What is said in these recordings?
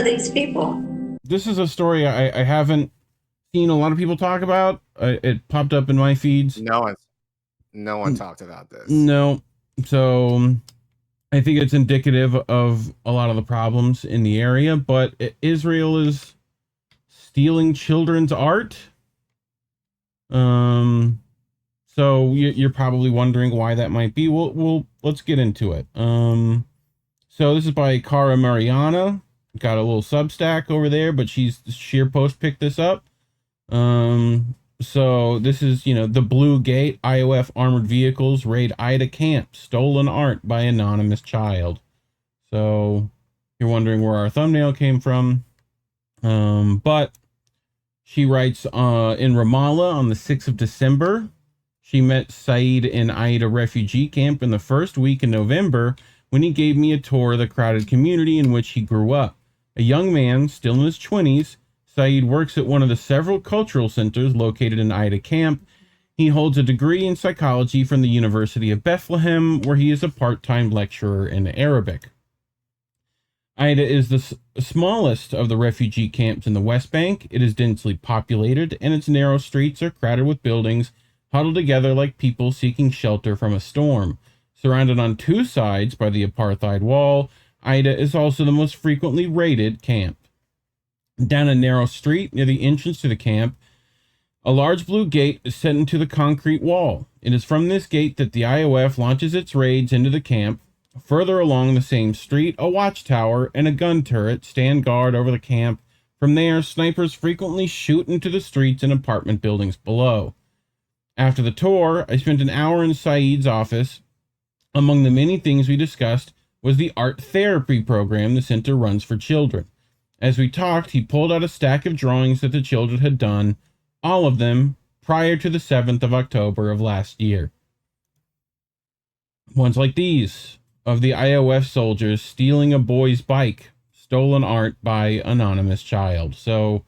are these people? This is a story I haven't seen a lot of people talk about. It popped up in my feeds. No one talked about this. No. So I think it's indicative of a lot of the problems in the area, but Israel is stealing children's art. So you're probably wondering why that might be. Let's get into it. So this is by Cara Marianna. Got a little Substack over there, but ScheerPost picked this up. So this is, the Blue Gate IOF armored vehicles raid Ida camp, stolen art by anonymous child. So you're wondering where our thumbnail came from. But she writes, in Ramallah on the 6th of December, she met Saeed in Aida refugee camp in the first week in November when he gave me a tour of the crowded community in which he grew up. A young man, still in his 20s, Saeed works at one of the several cultural centers located in Aida camp. He holds a degree in psychology from the University of Bethlehem, where he is a part-time lecturer in Arabic. Aida is the smallest of the refugee camps in the West Bank. It is densely populated, and its narrow streets are crowded with buildings huddled together like people seeking shelter from a storm. Surrounded on two sides by the apartheid wall, Aida is also the most frequently raided camp. Down a narrow street near the entrance to the camp, a large blue gate is set into the concrete wall. It is from this gate that the IOF launches its raids into the camp. Further along the same street, a watchtower and a gun turret stand guard over the camp. From there, snipers frequently shoot into the streets and apartment buildings below. After the tour, I spent an hour in Saeed's office. Among the many things we discussed was the art therapy program the center runs for children. As we talked, he pulled out a stack of drawings that the children had done, all of them prior to the 7th of October of last year. Ones like these, of the IOF soldiers stealing a boy's bike, stolen art by anonymous child. So,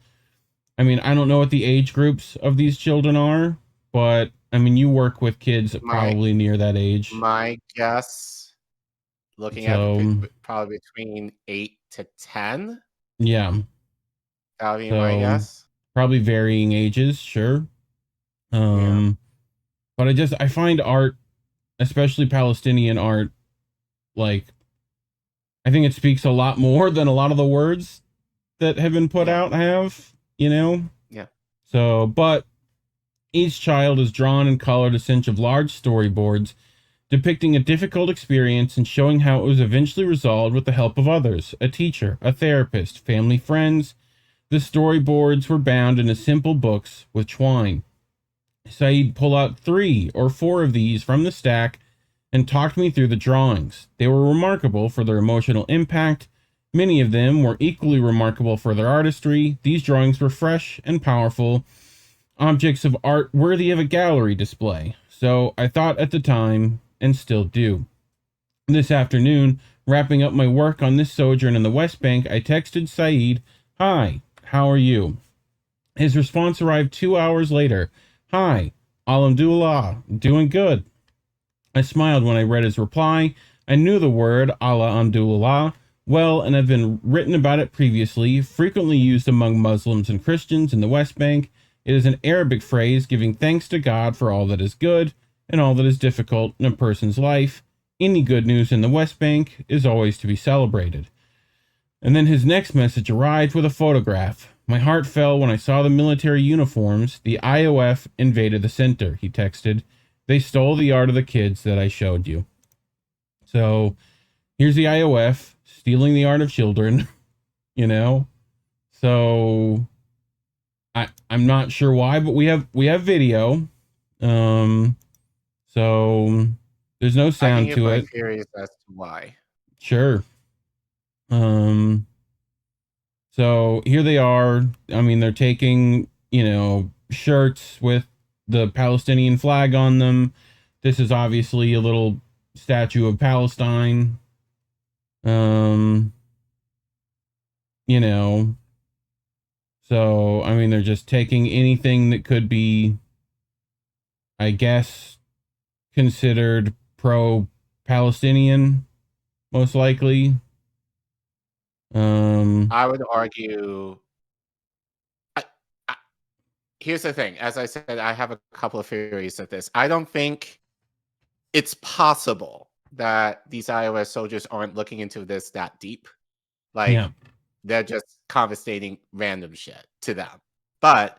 I don't know what the age groups of these children are, but, you work with kids probably near that age. My guess, looking at probably between 8 to 10. Yeah. That would be my guess. Probably varying ages, sure. But I find art, especially Palestinian art, I think it speaks a lot more than a lot of the words that have been put out have, Yeah. So, but each child is drawn and colored a cinch of large storyboards depicting a difficult experience and showing how it was eventually resolved with the help of others, a teacher, a therapist, family, friends. The storyboards were bound into simple books with twine. Saeed pulled out 3 or 4 of these from the stack and talked me through the drawings. They were remarkable for their emotional impact. Many of them were equally remarkable for their artistry. These drawings were fresh and powerful, objects of art worthy of a gallery display. So I thought at the time, and still do. This afternoon, wrapping up my work on this sojourn in the West Bank, I texted Saeed, "Hi, how are you?" His response arrived 2 hours later. "Hi, alhamdulillah, doing good." I smiled when I read his reply. I knew the word alhamdulillah well and have been written about it previously, frequently used among Muslims and Christians in the West Bank. It is an Arabic phrase giving thanks to God for all that is good and all that is difficult in a person's life. Any good news in the West Bank is always to be celebrated. And then his next message arrived with a photograph. "My heart fell when I saw the military uniforms. The IOF invaded the center," he texted. "They stole the art of the kids that I showed you." So here's the IOF stealing the art of children, So I'm not sure why, but we have video. So there's no sound to it. I'm curious as to why. Sure. So here they are. They're taking, shirts with the Palestinian flag on them. This is obviously a little statue of Palestine. So, they're just taking anything that could be, I guess, considered pro-Palestinian, most likely. I would argue. Here's the thing. As I said, I have a couple of theories of this. I don't think it's possible that these iOS soldiers aren't looking into this that deep. Like, they're just confiscating random shit to them. But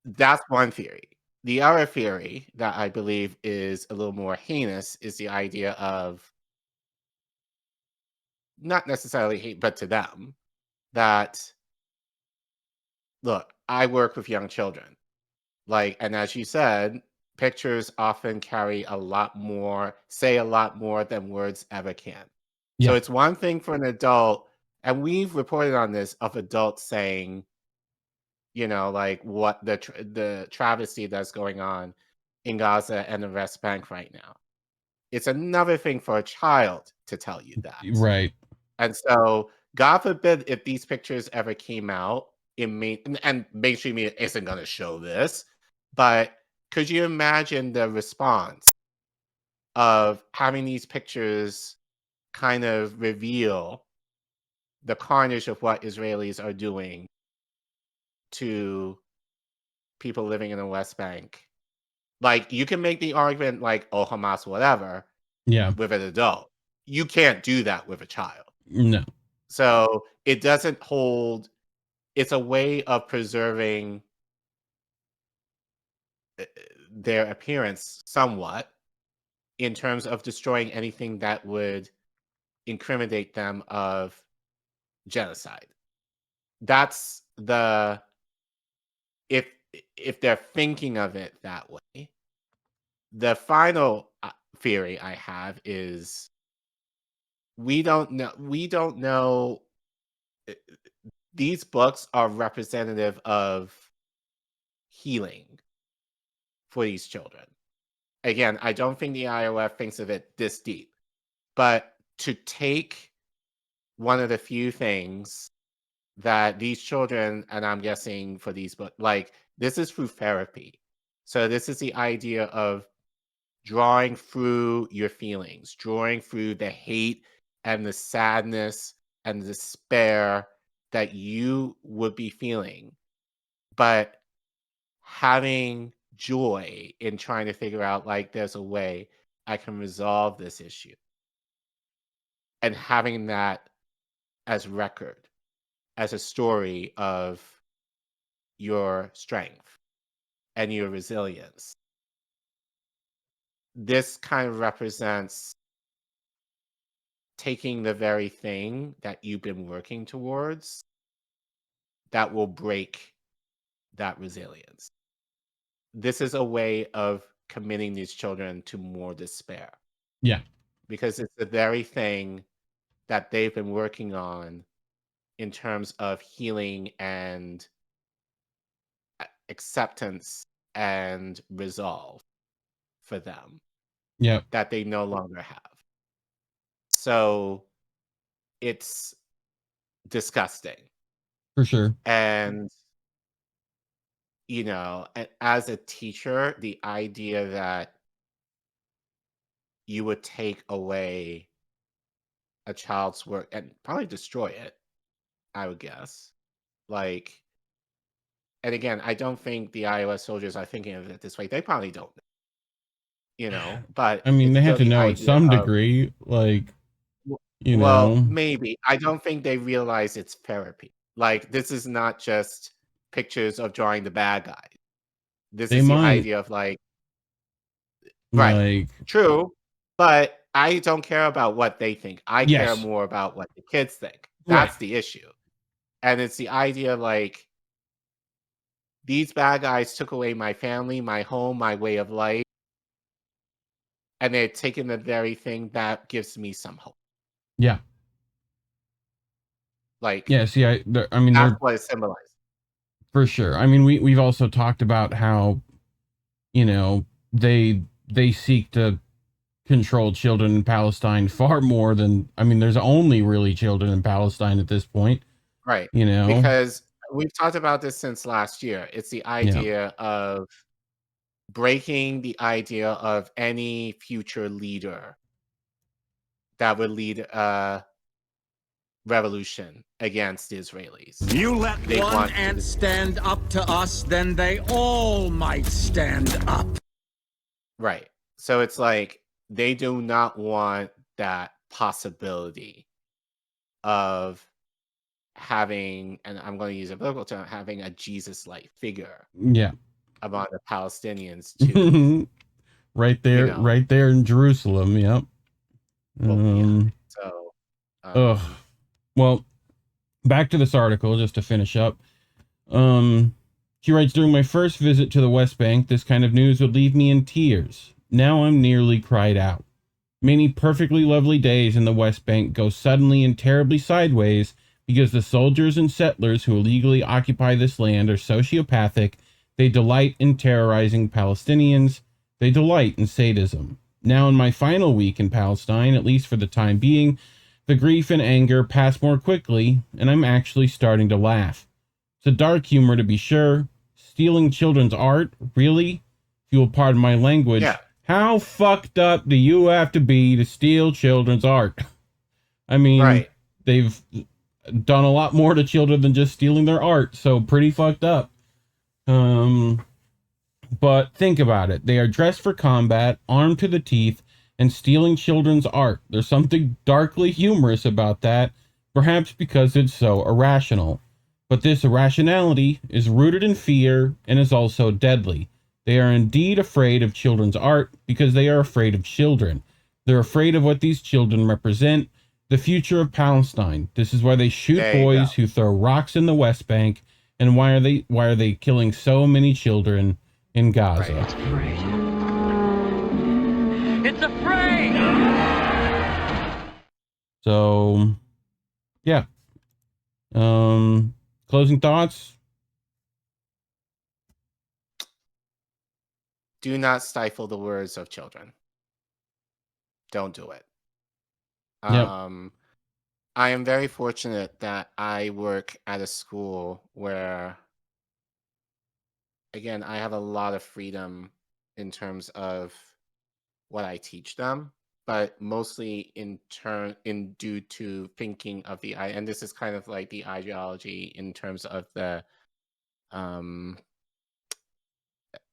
that's one theory. The other theory that I believe is a little more heinous is the idea of, not necessarily hate, but to them, that, look, I work with young children. Like, and as you said, pictures often carry a lot more, say a lot more than words ever can. So it's one thing for an adult, and we've reported on this, of adults saying, like what the travesty that's going on in Gaza and the West Bank right now. It's another thing for a child to tell you that. Right. And so, God forbid if these pictures ever came out, and mainstream media isn't going to show this, but could you imagine the response of having these pictures kind of reveal the carnage of what Israelis are doing to people living in the West Bank? Like, you can make the argument like, oh, Hamas, whatever, with an adult. You can't do that with a child. No. So it doesn't hold. It's a way of preserving their appearance somewhat in terms of destroying anything that would incriminate them of genocide. That's if they're thinking of it that way. The final theory I have is we don't know. These books are representative of healing for these children. Again, I don't think the IOF thinks of it this deep, but to take one of the few things that these children, and I'm guessing for these books, like, this is through therapy. So this is the idea of drawing through your feelings, drawing through the hate and the sadness and the despair that you would be feeling, but having joy in trying to figure out, like, there's a way I can resolve this issue, and having that as record, as a story of your strength and your resilience. This kind of represents taking the very thing that you've been working towards that will break that resilience. This is a way of committing these children to more despair. Yeah. Because it's the very thing that they've been working on in terms of healing and acceptance and resolve for them. Yeah. That they no longer have. So it's disgusting. For sure. And, as a teacher, the idea that you would take away a child's work and probably destroy it, I would guess. Like, and again, I don't think the iOS soldiers are thinking of it this way. They probably don't, but I mean, it's they have still to the know at idea some of, degree, like, well, maybe. I don't think they realize it's therapy. Like, this is not just pictures of drawing the bad guys. This they is the might, idea of, like, right, like, true, but I don't care about what they think. I care yes, more about what the kids think. right. That's the issue. And it's the idea, like, these bad guys took away my family, my home, my way of life, and they're taking the very thing that gives me some hope. Yeah. Like, Yeah, see, I mean, that's they're what it symbolizes. for sure. I mean, we've also talked about how, they seek to control children in Palestine far more than, I mean, there's only really children in Palestine at this point, Right. Because we've talked about this since last year. It's the idea of breaking the idea of any future leader that would lead a revolution against the Israelis. You let They one want ant stand up to us, then they all might stand up. Right. So it's like they do not want that possibility of having, and I'm going to use a biblical term, having a Jesus-like figure Yeah. among the Palestinians to, right there, you know, right there in Jerusalem. Yep. So, well, back to this article just to finish up. She writes, during my first visit to the West Bank, this kind of news would leave me in tears. Now I'm nearly cried out. Many perfectly lovely days in the West Bank go suddenly and terribly sideways because the soldiers and settlers who illegally occupy this land are sociopathic. They delight in terrorizing Palestinians. They delight in sadism. Now in my final week in Palestine, at least for the time being, the grief and anger pass more quickly, and I'm actually starting to laugh. It's a dark humor, to be sure. Stealing children's art? Really? If you will pardon my language. Yeah. How fucked up do you have to be to steal children's art? I mean, they've done a lot more to children than just stealing their art, so pretty fucked up. But think about it. They are dressed for combat, armed to the teeth, and stealing children's art. There's something darkly humorous about that, perhaps because it's so irrational. But this irrationality is rooted in fear and is also deadly. They are indeed afraid of children's art because they are afraid of children. They're afraid of what these children represent, the future of Palestine. This is why they shoot boys who throw rocks in the West Bank, and why are they killing so many children in Gaza? It's afraid. It's afraid. So, yeah. Closing thoughts? Do not stifle the words of children. Don't do it. Yep. I am very fortunate that I work at a school where, again, I have a lot of freedom in terms of what I teach them, but mostly due to thinking of and this is kind of like the ideology in terms of the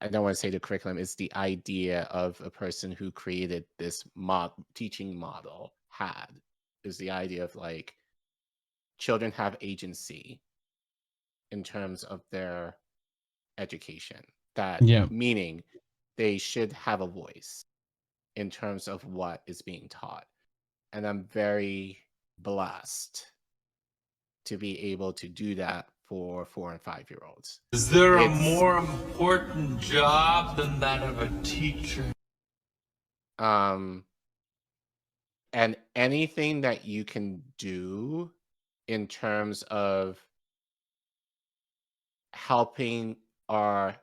I don't want to say the curriculum, it's the idea of a person who created this teaching model is the idea of like children have agency in terms of their education. Meaning they should have a voice in terms of what is being taught. And I'm very blessed to be able to do that for 4 and 5-year-olds. Is there a more important job than that of a teacher? And anything that you can do in terms of helping the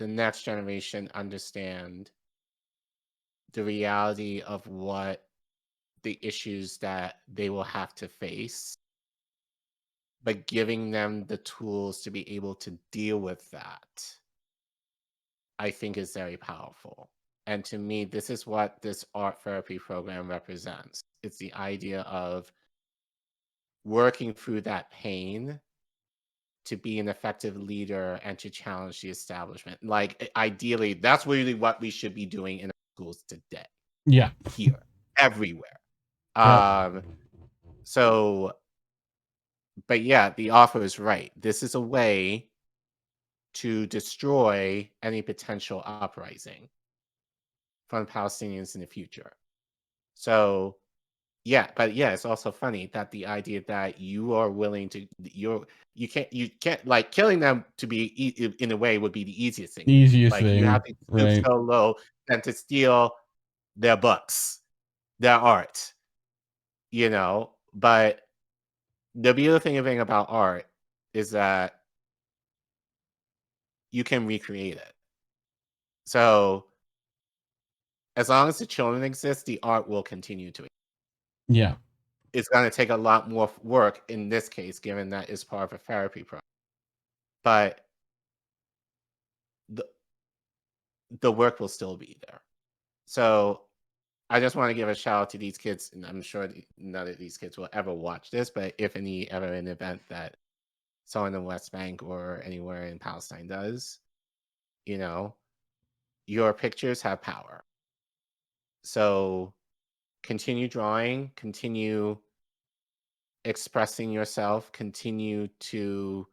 next generation understand the reality of what the issues that they will have to face, but giving them the tools to be able to deal with that, I think is very powerful. And to me, this is what this art therapy program represents. It's the idea of working through that pain to be an effective leader and to challenge the establishment. Like, ideally, that's really what we should be doing in our schools today. Yeah. Here, everywhere. So, but yeah, the author is right. This is a way to destroy any potential uprising from Palestinians in the future. So, yeah, but yeah, it's also funny that the idea that you are willing to, you can't like killing them to be in a way would be the easiest thing. You have to stoop so low than to steal their books, their art, But the beautiful thing about art is that you can recreate it. So as long as the children exist, the art will continue to exist. Yeah. It's going to take a lot more work in this case, given that it's part of a therapy program. But the work will still be there. So I just want to give a shout out to these kids, and I'm sure none of these kids will ever watch this, but if any ever an event that someone in the West Bank or anywhere in Palestine does, you know, your pictures have power. So continue drawing, continue expressing yourself, continue to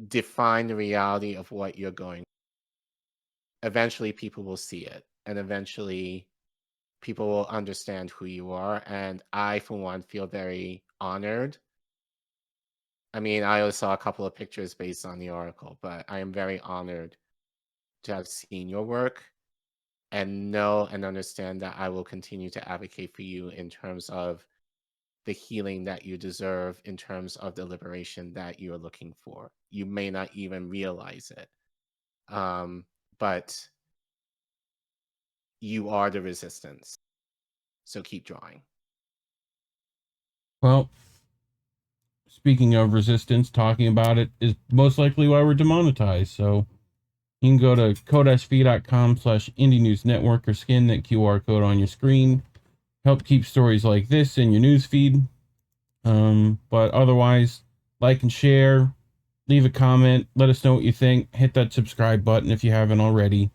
define the reality of what you're going. Eventually people will see it, and eventually people will understand who you are. And I, for one, feel very honored. I mean, I only saw a couple of pictures based on the article, but I am very honored to have seen your work and know and understand that I will continue to advocate for you in terms of the healing that you deserve, in terms of the liberation that you're looking for. You may not even realize it, but you are the resistance. So keep drawing. Well, speaking of resistance, talking about it is most likely why we're demonetized. So you can go to ko-fi.com/indienewsnetwork or scan that QR code on your screen. Help keep stories like this in your news feed. But otherwise, like and share, leave a comment, let us know what you think, hit that subscribe button if you haven't already.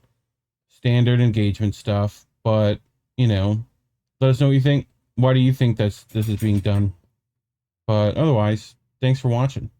Standard engagement stuff, but you know, let us know what you think. Why do you think this is being done? But otherwise, thanks for watching.